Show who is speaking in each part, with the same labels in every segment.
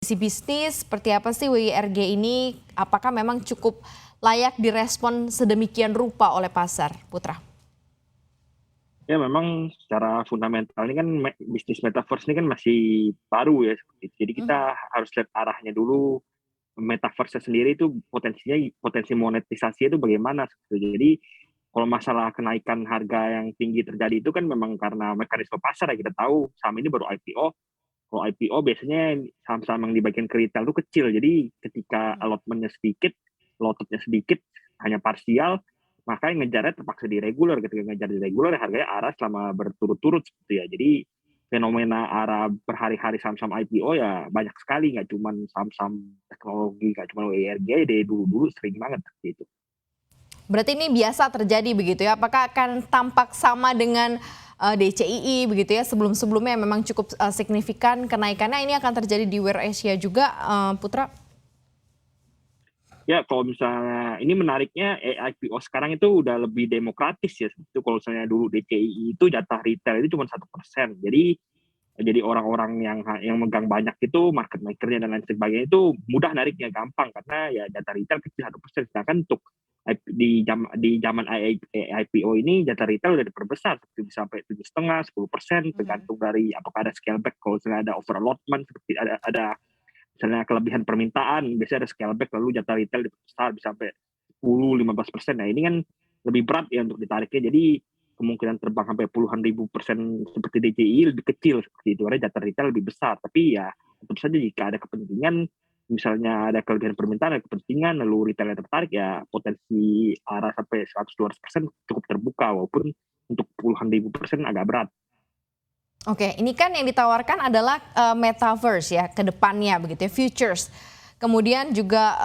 Speaker 1: Sisi bisnis, seperti apa sih WIRG ini? Apakah memang cukup layak direspon sedemikian rupa oleh pasar, Putra?
Speaker 2: Ya memang secara fundamental ini kan bisnis metaverse ini kan masih baru ya seperti itu. Jadi kita
Speaker 1: Mhm.
Speaker 2: harus lihat arahnya dulu. Metaverse sendiri itu potensi monetisasi itu bagaimana seperti itu. Jadi kalau masalah kenaikan harga yang tinggi terjadi itu kan memang karena mekanisme pasar ya, kita tahu saham ini baru IPO. Kalau IPO biasanya saham-saham yang dibagikan ke retail itu kecil. Jadi ketika allotmentnya sedikit, lototnya sedikit, hanya parsial, maka yang ngejarnya terpaksa di reguler. Ketika ngejar di reguler, harganya arah selama berturut-turut seperti ya. Jadi fenomena arah berhari-hari saham-saham IPO ya banyak sekali, nggak cuma saham-saham teknologi, nggak cuma WIRG, dari dulu-dulu sering banget seperti itu.
Speaker 1: Berarti ini biasa terjadi begitu ya? Apakah akan tampak sama dengan DCII begitu ya? Sebelum-sebelumnya memang cukup signifikan kenaikannya, ini akan terjadi di WIR Asia juga, Putra?
Speaker 2: Ya kalau misalnya ini menariknya IPO sekarang itu udah lebih demokratis ya. Itu kalau misalnya dulu DCII itu jatah retail itu cuma 1%. Jadi orang-orang yang megang banyak itu market makernya dan lain sebagainya itu mudah nariknya, gampang karena ya data retail kecil 1%. Sedangkan untuk di zaman IPO ini data retail udah diperbesar seperti bisa sampai 7,5, 10%,
Speaker 1: Mhm.
Speaker 2: tergantung dari apakah ada scale back. Kalau misalnya ada over allotment, seperti ada misalnya kelebihan permintaan, biasanya ada scale back, lalu data retail diperbesar bisa sampai 10-15%. Nah ini kan lebih berat ya untuk ditariknya. Jadi kemungkinan terbang sampai puluhan ribu persen seperti DJI lebih kecil seperti itu, karena data retail lebih besar. Tapi ya tentu saja jika ada kepentingan, misalnya ada kelebihan permintaan, ada kepentingan, lalu retailnya tertarik, ya potensi arah sampai 100-200% cukup terbuka, walaupun untuk puluhan ribu persen agak berat.
Speaker 1: Oke, ini kan yang ditawarkan adalah metaverse ya, ke depannya begitu ya, futures. Kemudian juga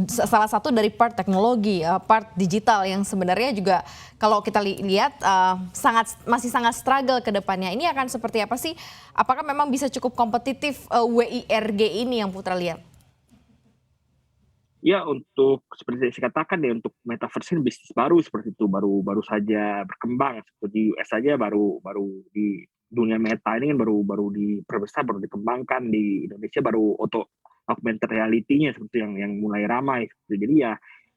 Speaker 1: salah satu dari part teknologi, part digital yang sebenarnya juga kalau kita lihat masih sangat struggle ke depannya. Ini akan seperti apa sih? Apakah memang bisa cukup kompetitif WIRG ini yang Putra lihat?
Speaker 2: Ya untuk seperti saya katakan ya, untuk metaverse ini bisnis baru seperti itu, baru baru saja berkembang. Seperti di US saja baru baru di dunia meta ini kan baru baru diperbesar, baru dikembangkan. Di Indonesia baru augmented reality-nya seperti yang mulai ramai seperti. Jadi ya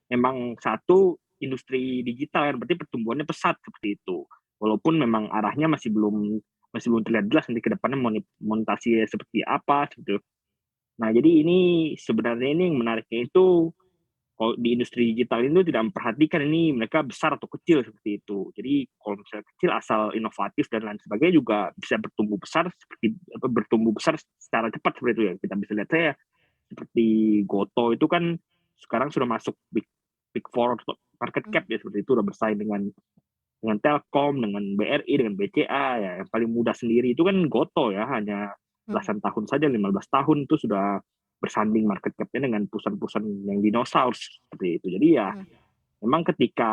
Speaker 2: memang satu industri digital kan, berarti pertumbuhannya pesat seperti itu. Walaupun memang arahnya masih belum terlihat jelas nanti ke depannya monetasi seperti apa seperti itu. Nah, jadi ini sebenarnya ini yang menariknya itu, kalau di industri digital itu tidak memperhatikan ini mereka besar atau kecil seperti itu. Jadi kalau misalnya kecil asal inovatif dan lain sebagainya juga bisa bertumbuh besar seperti apa, bertumbuh besar secara cepat seperti itu ya. Kita bisa lihat saya seperti Goto itu kan sekarang sudah masuk big four market cap ya, seperti itu udah bersaing dengan Telkom, dengan BRI, dengan BCA ya. Yang paling mudah sendiri itu kan Goto ya, hanya
Speaker 1: Hmm.
Speaker 2: belasan tahun saja, 15 tahun itu sudah bersanding market cap-nya dengan perusahaan-perusahaan yang dinosaurus seperti itu. Jadi ya
Speaker 1: Hmm.
Speaker 2: memang ketika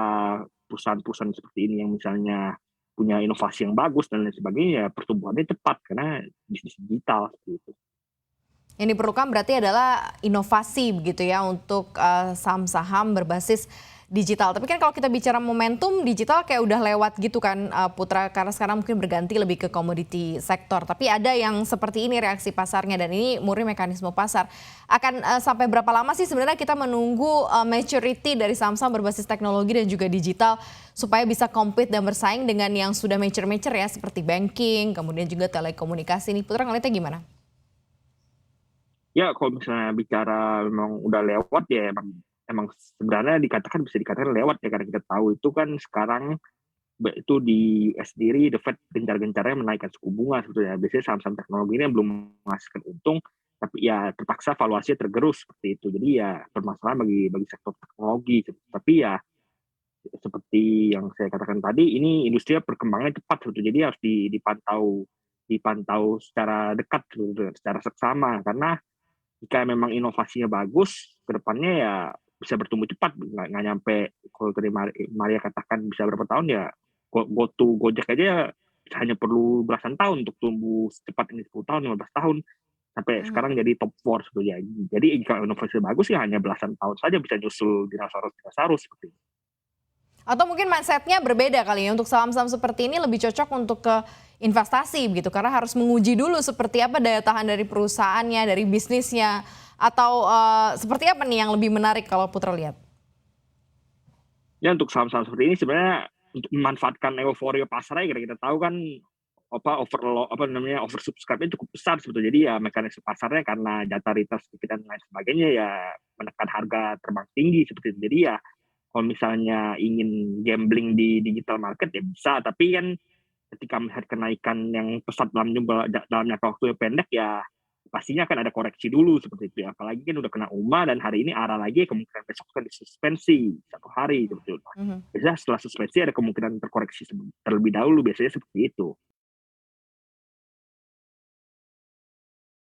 Speaker 2: perusahaan-perusahaan seperti ini yang misalnya punya inovasi yang bagus dan lain sebagainya, ya pertumbuhannya cepat karena bisnis digital seperti itu.
Speaker 1: Yang diperlukan berarti adalah inovasi begitu ya untuk saham-saham berbasis digital. Tapi kan kalau kita bicara momentum digital kayak udah lewat gitu kan Putra, karena sekarang mungkin berganti lebih ke komoditi sektor. Tapi ada yang seperti ini reaksi pasarnya dan ini murni mekanisme pasar. Akan sampai berapa lama sih sebenarnya kita menunggu maturity dari saham-saham berbasis teknologi dan juga digital supaya bisa compete dan bersaing dengan yang sudah mature-mature ya seperti banking, kemudian juga telekomunikasi nih. Putra ngeliatnya gimana?
Speaker 2: Ya kalau misalnya bicara memang udah lewat ya, emang sebenarnya bisa dikatakan lewat ya, karena kita tahu itu kan sekarang itu di US sendiri The Fed gencar-gencarnya menaikkan suku bunga sebetulnya. Biasanya saham-saham teknologi ini yang belum menghasilkan untung, tapi ya terpaksa valuasinya tergerus seperti itu. Jadi ya permasalahan bagi sektor teknologi. Tapi ya seperti yang saya katakan tadi, ini industri perkembangannya cepat sebetulnya. Jadi harus dipantau dipantau secara dekat sebetulnya, secara seksama, karena jika memang inovasinya bagus, ke depannya ya bisa bertumbuh cepat, nggak nyampe kalau tadi Maria katakan bisa berapa tahun ya, Gojek aja hanya perlu belasan tahun untuk tumbuh secepat ini, 10 tahun, 15 tahun, sampai sekarang jadi top 4 sebetulnya. Jadi jika inovasi bagus ya hanya belasan tahun saja bisa nyusul dinosaurus-dinosaurus seperti itu.
Speaker 1: Atau mungkin mindsetnya berbeda kali ya, untuk saham-saham seperti ini lebih cocok untuk ke investasi begitu, karena harus menguji dulu seperti apa daya tahan dari perusahaannya, dari bisnisnya, atau seperti apa nih yang lebih menarik kalau Putra lihat?
Speaker 2: Ya untuk saham-saham seperti ini sebenarnya untuk memanfaatkan euforia pasarnya kita tahu kan oversubscribe-nya cukup besar sebetulnya. Jadi ya mekanisme pasarnya karena data return sedikit dan lain sebagainya ya menekan harga terbang tinggi seperti itu. Jadi ya kalau misalnya ingin gambling di digital market ya bisa, tapi kan ketika melihat kenaikan yang pesat dalam jangka waktu yang pendek ya pastinya akan ada koreksi dulu seperti itu ya. Apalagi kan udah kena UMA dan hari ini arah lagi kemungkinan besok akan disuspensi 1 hari seperti itu.
Speaker 1: Mhm.
Speaker 2: Biasanya setelah suspensi ada kemungkinan terkoreksi terlebih dahulu biasanya seperti itu.